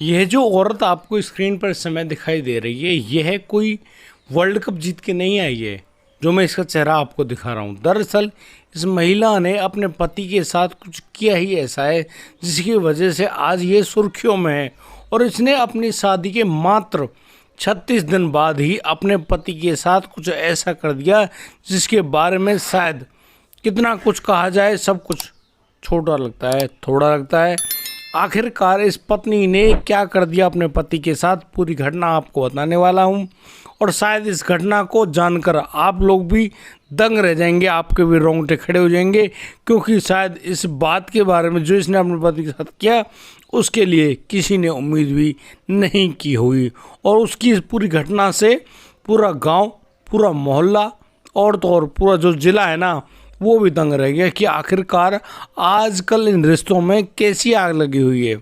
यह जो औरत आपको स्क्रीन पर इस समय दिखाई दे रही है, यह कोई वर्ल्ड कप जीत के नहीं आई है, जो मैं इसका चेहरा आपको दिखा रहा हूँ। दरअसल इस महिला ने अपने पति के साथ कुछ किया ही ऐसा है जिसकी वजह से आज ये सुर्खियों में है। और इसने अपनी शादी के मात्र 36 दिन बाद ही अपने पति के साथ कुछ ऐसा कर दिया जिसके बारे में शायद कितना कुछ कहा जाए, सब कुछ छोटा लगता है, थोड़ा लगता है। आखिरकार इस पत्नी ने क्या कर दिया अपने पति के साथ, पूरी घटना आपको बताने वाला हूँ। और शायद इस घटना को जानकर आप लोग भी दंग रह जाएंगे, आपके भी रोंगटे खड़े हो जाएंगे, क्योंकि शायद इस बात के बारे में जो इसने अपने पति के साथ किया उसके लिए किसी ने उम्मीद भी नहीं की हुई। और उसकी इस पूरी घटना से पूरा गांव, पूरा मोहल्ला और तो और पूरा जो ज़िला है ना, वो भी दंग रह गया कि आखिरकार आजकल इन रिश्तों में कैसी आग लगी हुई है।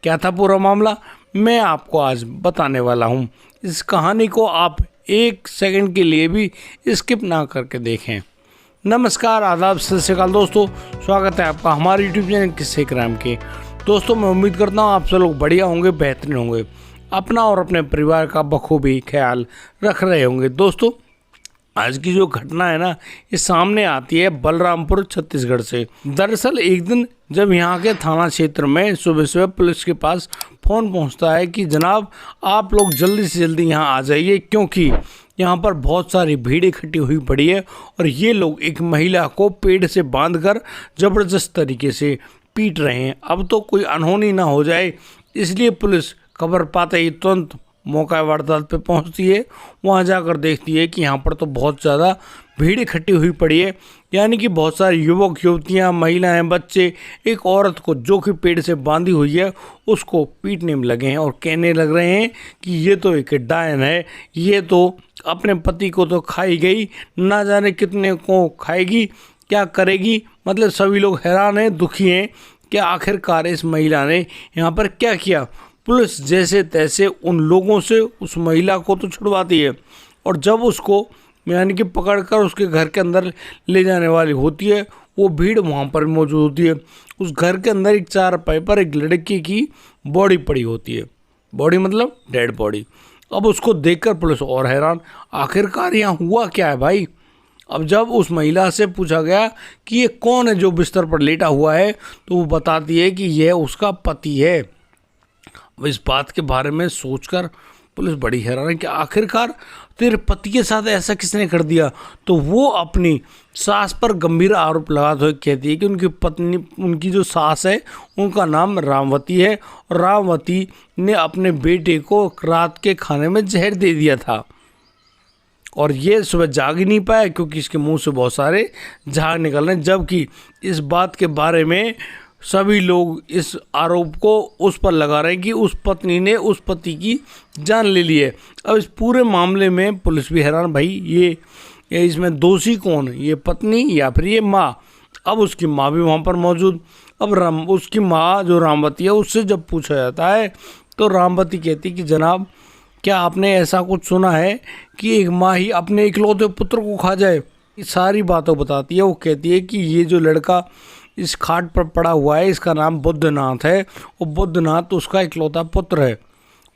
क्या था पूरा मामला, मैं आपको आज बताने वाला हूँ। इस कहानी को आप एक सेकंड के लिए भी स्किप ना करके देखें। नमस्कार, आदाब, सत श्री अकाल दोस्तों, स्वागत है आपका हमारे यूट्यूब चैनल किस्से क्राइम के। दोस्तों, मैं उम्मीद करता हूँ आप सब लोग बढ़िया होंगे, बेहतरीन होंगे, अपना और अपने परिवार का बखूबी ख्याल रख रहे होंगे। दोस्तों, आज की जो घटना है ना, ये सामने आती है बलरामपुर छत्तीसगढ़ से। दरअसल एक दिन जब यहाँ के थाना क्षेत्र में सुबह सुबह पुलिस के पास फ़ोन पहुँचता है कि जनाब आप लोग जल्दी से जल्दी यहाँ आ जाइए, क्योंकि यहाँ पर बहुत सारी भीड़ इकट्ठी हुई पड़ी है और ये लोग एक महिला को पेड़ से बांधकर ज़बरदस्त तरीके से पीट रहे हैं। अब तो कोई अनहोनी ना हो जाए, इसलिए पुलिस खबर पाते ही तुरंत मौका वारदात पे पहुंचती है। वहां जाकर देखती है कि यहाँ पर तो बहुत ज़्यादा भीड़ इकट्ठी हुई पड़ी है, यानी कि बहुत सारे युवक युवतियाँ, महिलाएं, बच्चे एक औरत को जो कि पेड़ से बांधी हुई है उसको पीटने में लगे हैं और कहने लग रहे हैं कि ये तो एक डायन है, ये तो अपने पति को तो खाई गई, ना जाने कितने को खाएगी, क्या करेगी। मतलब सभी लोग हैरान हैं, दुखी हैं कि आखिरकार इस महिला ने यहाँ पर क्या किया। पुलिस जैसे तैसे उन लोगों से उस महिला को तो छुड़वाती है और जब उसको यानी कि पकड़कर उसके घर के अंदर ले जाने वाली होती है, वो भीड़ वहाँ पर मौजूद होती है। उस घर के अंदर एक चारपाई पर एक लड़की की बॉडी पड़ी होती है, बॉडी मतलब डेड बॉडी। अब उसको देखकर पुलिस और हैरान, आखिरकार यहाँ हुआ क्या है भाई। अब जब उस महिला से पूछा गया कि ये कौन है जो बिस्तर पर लेटा हुआ है, तो वो बताती है कि यह उसका पति है। अब इस बात के बारे में सोचकर पुलिस बड़ी हैरान है कि आखिरकार तेरे पति के साथ ऐसा किसने कर दिया। तो वो अपनी सास पर गंभीर आरोप लगाते हुए कहती है कि उनकी पत्नी, उनकी जो सास है, उनका नाम रामवती है और रामवती ने अपने बेटे को रात के खाने में जहर दे दिया था और ये सुबह जाग ही नहीं पाया क्योंकि इसके मुंह से बहुत सारे झाग निकल रहे हैं। जबकि इस बात के बारे में सभी लोग इस आरोप को उस पर लगा रहे हैं कि उस पत्नी ने उस पति की जान ले ली है। अब इस पूरे मामले में पुलिस भी हैरान, भाई ये इसमें दोषी कौन है, ये पत्नी या फिर ये माँ। अब उसकी माँ भी वहाँ पर मौजूद। अब उसकी माँ जो रामवती है, उससे जब पूछा जाता है तो रामवती कहती कि जनाब क्या आपने ऐसा कुछ सुना है कि एक माँ ही अपने इकलौते पुत्र को खा जाए। सारी बातों बताती है। वो कहती है कि ये जो लड़का इस खाट पर पड़ा हुआ है, इसका नाम बुद्धनाथ है और बुद्धनाथ उसका इकलौता पुत्र है।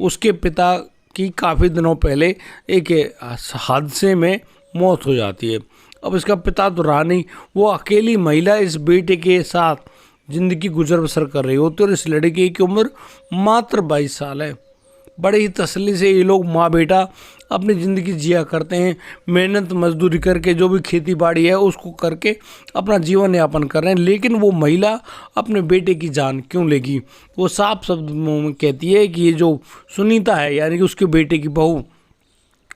उसके पिता की काफ़ी दिनों पहले एक हादसे में मौत हो जाती है। अब इसका पिता तो रहा नहीं, वो अकेली महिला इस बेटे के साथ ज़िंदगी गुजर बसर कर रही होती है और इस लड़के की उम्र मात्र 22 साल है। बड़े ही तसल्ली से ये लोग माँ बेटा अपनी ज़िंदगी जिया करते हैं, मेहनत मजदूरी करके जो भी खेती बाड़ी है उसको करके अपना जीवन यापन कर रहे हैं। लेकिन वो महिला अपने बेटे की जान क्यों लेगी। वो साफ शब्द में कहती है कि ये जो सुनीता है, यानी कि उसके बेटे की बहू,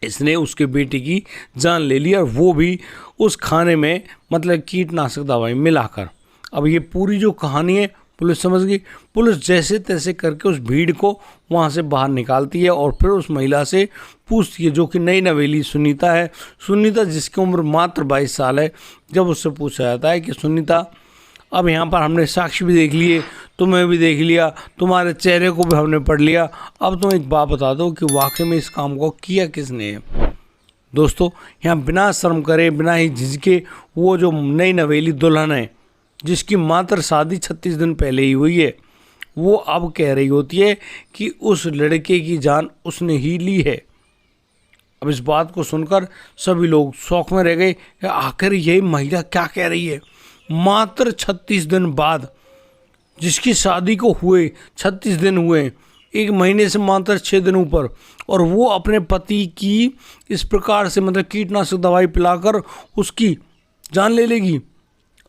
इसने उसके बेटे की जान ले ली और वो भी उस खाने में मतलब कीटनाशक दवाई मिलाकर। अब ये पूरी जो कहानी है पुलिस समझ गई। पुलिस जैसे तैसे करके उस भीड़ को वहाँ से बाहर निकालती है और फिर उस महिला से पूछती है, जो कि नई नवेली सुनीता है। सुनीता जिसकी उम्र मात्र 22 साल है। जब उससे पूछा जाता है कि सुनीता, अब यहाँ पर हमने साक्ष्य भी देख लिए, तुम्हें भी देख लिया, तुम्हारे चेहरे को भी हमने पढ़ लिया, अब तुम एक बात बता दो कि वाकई में इस काम को किया किसने है। दोस्तों, यहाँ बिना शर्म करे, बिना ही झिझके, वो जो नई नवेली दुल्हन है जिसकी मात्र शादी 36 दिन पहले ही हुई है, वो अब कह रही होती है कि उस लड़के की जान उसने ही ली है। अब इस बात को सुनकर सभी लोग शौक में रह गए कि आखिर यही महिला क्या कह रही है। मात्र 36 दिन बाद, जिसकी शादी को हुए 36 दिन हुए, एक महीने से मात्र 6 दिन ऊपर, और वो अपने पति की इस प्रकार से मतलब कीटनाशक दवाई पिलाकर उसकी जान ले लेगी।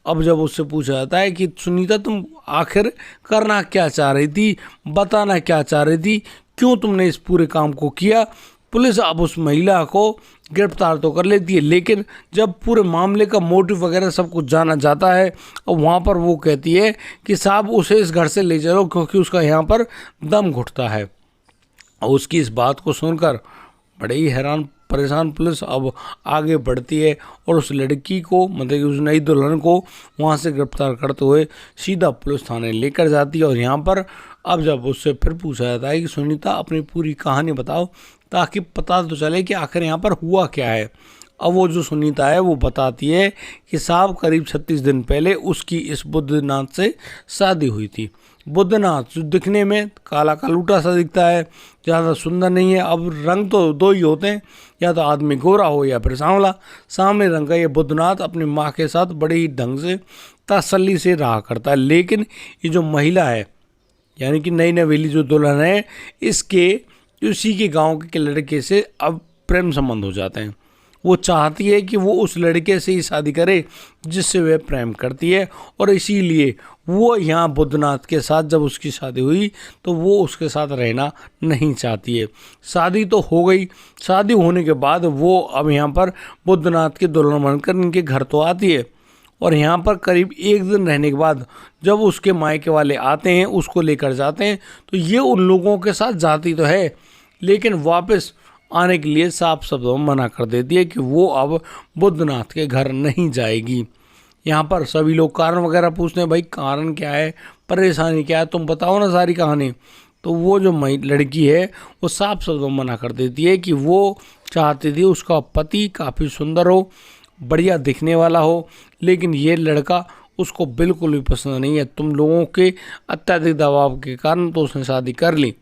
अब जब उससे पूछा जाता है कि सुनीता तुम आखिर करना क्या चाह रही थी, बताना क्या चाह रही थी, क्यों तुमने इस पूरे काम को किया, पुलिस अब उस महिला को गिरफ्तार तो कर लेती है, लेकिन जब पूरे मामले का मोटिव वगैरह सब कुछ जाना जाता है और वहाँ पर वो कहती है कि साहब उसे इस घर से ले चलो क्योंकि उसका यहाँ पर दम घुटता है। और उसकी इस बात को सुनकर बड़े ही हैरान परेशान पुलिस अब आगे बढ़ती है और उस लड़की को मतलब उस नई दुल्हन को वहाँ से गिरफ्तार करते हुए सीधा पुलिस थाने लेकर जाती है। और यहाँ पर अब जब उससे फिर पूछा जाता है कि सुनीता अपनी पूरी कहानी बताओ ताकि पता तो चले कि आखिर यहाँ पर हुआ क्या है। अब वो जो सुनीता है वो बताती है कि साहब करीब 36 दिन पहले उसकी इस बुद्धनाथ से शादी हुई थी। बुद्धनाथ जो दिखने में काला कालूटा सा दिखता है, ज़्यादा सुंदर नहीं है। अब रंग तो दो ही होते हैं, या तो आदमी गोरा हो या फिर सांवला। सांवले रंग का ये बुद्धनाथ अपनी माँ के साथ बड़े ही ढंग से तसल्ली से रहा करता है। लेकिन ये जो महिला है यानी कि नई नवेली जो दुल्हन है, इसके उसी के गांव के लड़के से अब प्रेम संबंध हो जाते हैं। वो चाहती है कि वो उस लड़के से ही शादी करे जिससे वह प्रेम करती है, और इसीलिए वो यहाँ बुद्धनाथ के साथ जब उसकी शादी हुई तो वो उसके साथ रहना नहीं चाहती है। शादी तो हो गई, शादी होने के बाद वो अब यहाँ पर बुद्धनाथ के दुल्हन बनकर इनके घर तो आती है, और यहाँ पर करीब 1 दिन रहने के बाद जब उसके मायके वाले आते हैं उसको लेकर जाते हैं तो ये उन लोगों के साथ जाती तो है, लेकिन वापस आने के लिए साफ शब्दों में मना कर देती है कि वो अब बुद्धनाथ के घर नहीं जाएगी। यहाँ पर सभी लोग कारण वगैरह पूछते हैं, भाई कारण क्या है, परेशानी क्या है, तुम बताओ ना सारी कहानी। तो वो जो लड़की है वो साफ शब्दों में मना कर देती है कि वो चाहती थी उसका पति काफ़ी सुंदर हो, बढ़िया दिखने वाला हो, लेकिन ये लड़का उसको बिल्कुल भी पसंद नहीं है। तुम लोगों के अत्यधिक दबाव के कारण तो उसने शादी कर ली,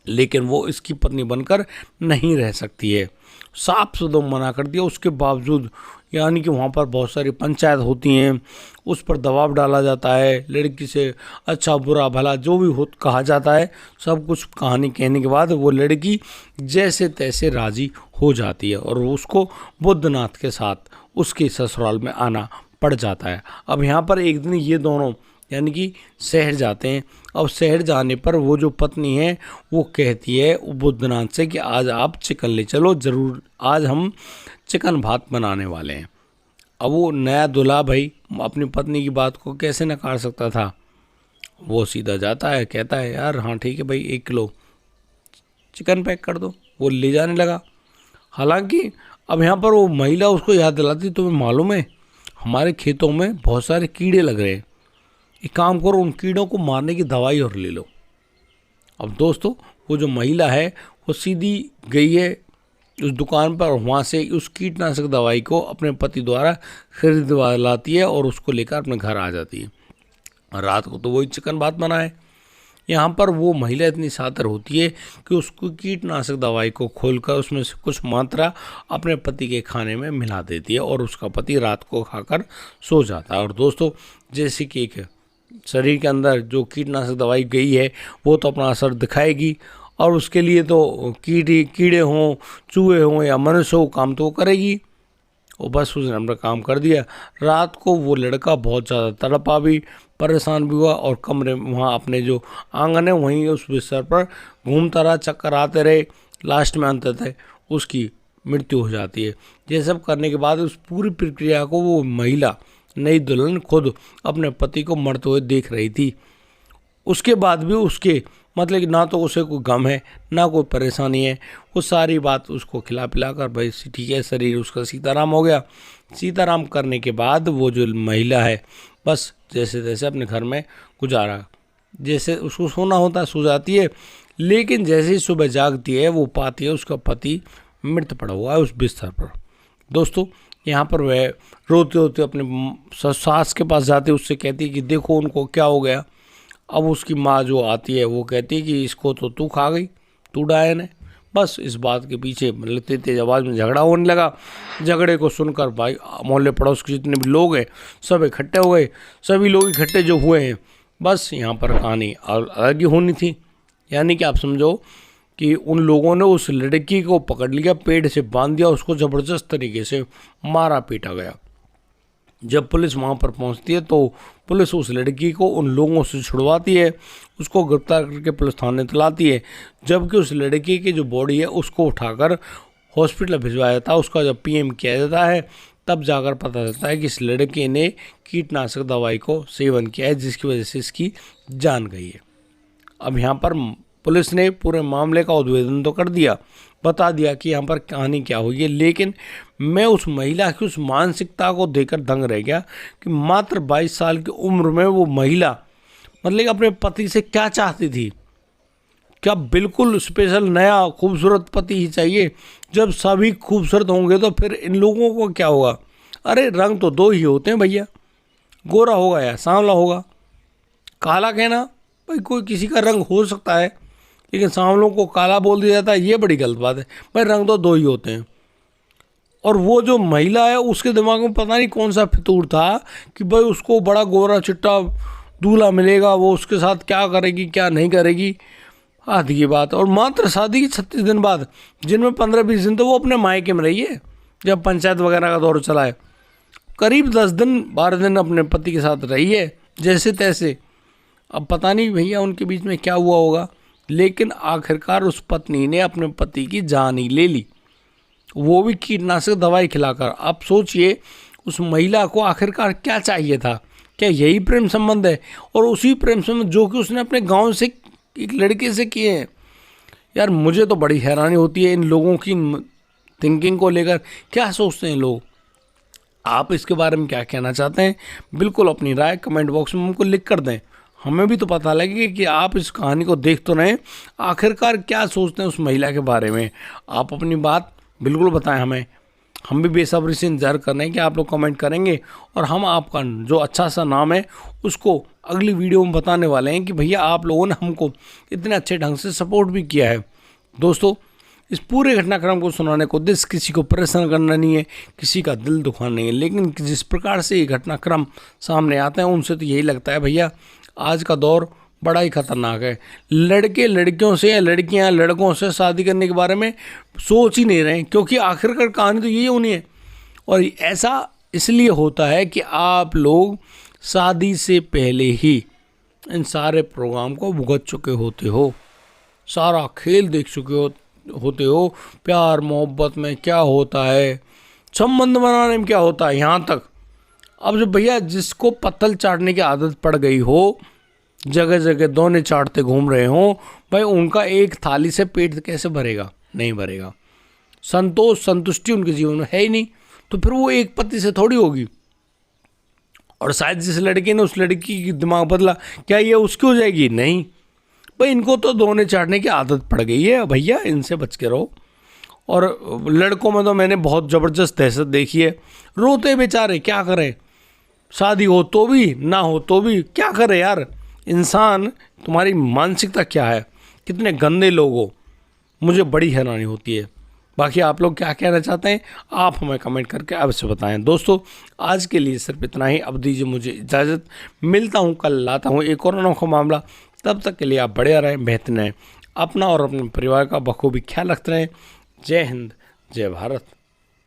लेकिन वो इसकी पत्नी बनकर नहीं रह सकती है। साफ शब्दों में मना कर दिया। उसके बावजूद यानी कि वहाँ पर बहुत सारी पंचायत होती हैं, उस पर दबाव डाला जाता है, लड़की से अच्छा बुरा भला जो भी हो कहा जाता है। सब कुछ कहानी कहने के बाद वो लड़की जैसे तैसे राजी हो जाती है और उसको बुद्धनाथ के साथ उसके ससुराल में आना पड़ जाता है। अब यहाँ पर एक दिन ये दोनों यानी कि शहर जाते हैं। अब शहर जाने पर वो जो पत्नी है वो कहती है बुद्धनाथ से कि आज आप चिकन ले चलो, ज़रूर आज हम चिकन भात बनाने वाले हैं। अब वो नया दूल्हा भाई अपनी पत्नी की बात को कैसे नकार सकता था। वो सीधा जाता है, कहता है यार हाँ ठीक है भाई 1 किलो चिकन पैक कर दो। वो ले जाने लगा। हालांकि अब यहाँ पर वो महिला उसको याद दिलाती, तुम्हें मालूम है हमारे खेतों में बहुत सारे कीड़े लग रहे हैं, एक काम करो उन कीड़ों को मारने की दवाई और ले लो। अब दोस्तों वो जो महिला है वो सीधी गई है उस दुकान पर और वहाँ से उस कीटनाशक दवाई को अपने पति द्वारा खरीदवा लाती है और उसको लेकर अपने घर आ जाती है। रात को तो वही चिकन भात बना है। यहाँ पर वो महिला इतनी शातिर होती है कि उसको कीटनाशक दवाई को खोलकर उसमें से कुछ मात्रा अपने पति के खाने में मिला देती है और उसका पति रात को खाकर सो जाता है। और दोस्तों जैसे कि एक शरीर के अंदर जो कीटनाशक दवाई गई है वो तो अपना असर दिखाएगी, और उसके लिए तो कीड़े हों, चूहे हों या मनुष्य हो, काम तो वो करेगी। और बस उसने अपना काम कर दिया। रात को वो लड़का बहुत ज़्यादा तड़पा भी, परेशान भी हुआ और कमरे वहाँ अपने जो आंगन है वहीं उस बिस्तर पर घूमता रहा, चक्कर आते रहे। लास्ट में अंततः उसकी मृत्यु हो जाती है। ये सब करने के बाद उस पूरी प्रक्रिया को वो महिला नई दुल्हन खुद अपने पति को मरते हुए देख रही थी। उसके बाद भी उसके मतलब कि ना तो उसे कोई गम है ना कोई परेशानी है। वो सारी बात उसको खिला पिला कर भाई ठीक है शरीर उसका सीताराम हो गया। सीताराम करने के बाद वो जो महिला है बस जैसे तैसे अपने घर में गुजारा, जैसे उसको सोना होता है सो जाती है। लेकिन जैसे ही सुबह जागती है वो पाती है उसका पति मृत पड़ा हुआ है उस बिस्तर पर। दोस्तों यहाँ पर वह रोते रोते अपने सास के पास जाती है, उससे कहती है कि देखो उनको क्या हो गया। अब उसकी माँ जो आती है वो कहती है कि इसको तो तू खा गई, तू डायन है। बस इस बात के पीछे मतलब तेज आवाज़ में झगड़ा होने लगा। झगड़े को सुनकर भाई मोहल्ले पड़ोस के जितने भी लोग हैं सब इकट्ठे हो गए। सभी लोग इकट्ठे जो हुए हैं, बस यहाँ पर कहानी अलग ही होनी थी। यानी कि आप समझो कि उन लोगों ने उस लड़की को पकड़ लिया, पेड़ से बांध दिया, उसको ज़बरदस्त तरीके से मारा पीटा गया। जब पुलिस वहाँ पर पहुँचती है तो पुलिस उस लड़की को उन लोगों से छुड़वाती है, उसको गिरफ्तार करके पुलिस थाने लाती है। जबकि उस लड़की की जो बॉडी है उसको उठाकर हॉस्पिटल भिजवाया जाता है। उसका जब पीएम किया जाता है तब जाकर पता चलता है कि इस लड़के ने कीटनाशक दवाई को सेवन किया है, जिसकी वजह से इसकी जान गई है। अब यहाँ पर पुलिस ने पूरे मामले का उद्भेदन तो कर दिया, बता दिया कि यहाँ पर कहानी क्या हुई है, लेकिन मैं उस महिला की उस मानसिकता को देखकर दंग रह गया कि मात्र 22 साल की उम्र में वो महिला मतलब अपने पति से क्या चाहती थी। क्या बिल्कुल स्पेशल नया खूबसूरत पति ही चाहिए? जब सभी खूबसूरत होंगे तो फिर इन लोगों को क्या होगा? अरे रंग तो दो ही होते हैं भैया, गोरा होगा या सांवला होगा। काला कहना भाई कोई किसी का रंग हो सकता है, लेकिन सांवलों को काला बोल दिया जाता है, ये बड़ी गलत बात है। भाई रंग तो दो ही होते हैं। और वो जो महिला है उसके दिमाग में पता नहीं कौन सा फितूर था कि भाई उसको बड़ा गोरा चिट्टा दूल्हा मिलेगा, वो उसके साथ क्या करेगी क्या नहीं करेगी, आदि की बात। और मात्र शादी के 36 दिन बाद, जिनमें 15-20 दिन तो वो अपने मायके में रही है जब पंचायत वगैरह का दौर चला है, करीब 10 दिन 12 दिन अपने पति के साथ रही है जैसे तैसे। अब पता नहीं भैया उनके बीच में क्या हुआ होगा, लेकिन आखिरकार उस पत्नी ने अपने पति की जान ही ले ली, वो भी कीटनाशक दवाई खिलाकर। आप सोचिए उस महिला को आखिरकार क्या चाहिए था? क्या यही प्रेम संबंध है? और उसी प्रेम संबंध जो कि उसने अपने गांव से एक लड़के से किए हैं। यार मुझे तो बड़ी हैरानी होती है इन लोगों की थिंकिंग को लेकर, क्या सोचते हैं लोग। आप इसके बारे में क्या कहना चाहते हैं? बिल्कुल अपनी राय कमेंट बॉक्स में हमको लिख कर दें, हमें भी तो पता लगे कि आप इस कहानी को देख तो रहे, आखिरकार क्या सोचते हैं उस महिला के बारे में। आप अपनी बात बिल्कुल बताएं हमें, हम भी बेसब्री से इंतजार कर रहे हैं कि आप लोग कमेंट करेंगे और हम आपका जो अच्छा सा नाम है उसको अगली वीडियो में बताने वाले हैं कि भैया आप लोगों ने हमको इतने अच्छे ढंग से सपोर्ट भी किया है। दोस्तों इस पूरे घटनाक्रम को सुनाने को उद्देश्य किसी को परेशान करना नहीं है, किसी का दिल दुखाना नहीं है, लेकिन जिस प्रकार से ये घटनाक्रम सामने आते हैं उनसे तो यही लगता है भैया आज का दौर बड़ा ही खतरनाक है। लड़के लड़कियों से या लड़कियां लड़कों से शादी करने के बारे में सोच ही नहीं रहे, क्योंकि आखिरकार कहानी तो यही होनी है। और ऐसा इसलिए होता है कि आप लोग शादी से पहले ही इन सारे प्रोग्राम को भुगत चुके होते हो, सारा खेल देख चुके होते हो, प्यार मोहब्बत में क्या होता है, संबंध बनाने में क्या होता है, यहाँ तक। अब जब भैया जिसको पत्तल चाटने की आदत पड़ गई हो, जगह जगह दोने चाटते घूम रहे हों, भाई उनका एक थाली से पेट कैसे भरेगा? नहीं भरेगा। संतोष संतुष्टि उनके जीवन में है ही नहीं, तो फिर वो एक पति से थोड़ी होगी। और शायद जिस लड़के ने उस लड़की की दिमाग बदला, क्या ये उसकी हो जाएगी? नहीं भाई, इनको तो दोने चाटने की आदत पड़ गई है भैया, इनसे बच के रहो। और लड़कों में तो मैंने बहुत ज़बरदस्त दहशत देखी है, रोते बेचारे, क्या करें, शादी हो तो भी ना हो तो भी क्या करे यार। इंसान तुम्हारी मानसिकता क्या है, कितने गंदे लोग हो, मुझे बड़ी हैरानी होती है। बाकी आप लोग क्या कहना चाहते हैं आप हमें कमेंट करके अवश्य बताएं। दोस्तों आज के लिए सिर्फ इतना ही, अब दीजिए मुझे इजाज़त, मिलता हूं कल, लाता हूं एक और अनोखा मामला। तब तक के लिए आप बढ़िया रहें, बेहतर रहें, अपना और अपने परिवार का बखूबी ख्याल रखते रहें। जय हिंद, जय भारत।